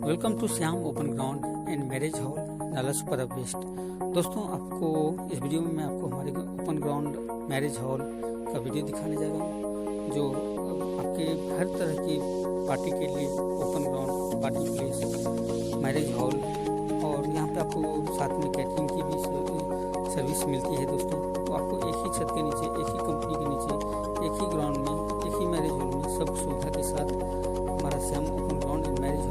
Welcome to Shyam open ground and marriage hall Nalasopara West. दोस्तों, आपको इस वीडियो में मैं आपको हमारे ओपन ग्राउंड मैरिज हॉल का वीडियो दिखाने जा रहा हूँ, जो आपके हर तरह की पार्टी के लिए open ground party place marriage hall, और यहाँ पे आपको साथ में कैटरिंग की भी सर्विस मिलती है। दोस्तों, तो आपको एक ही छत के नीचे, एक ही कंपनी के नीचे, एक ही ग्राउंड में, एक ही मैरिज हॉल में सब सुविधा के साथ हमारा Shyam open ground and marriage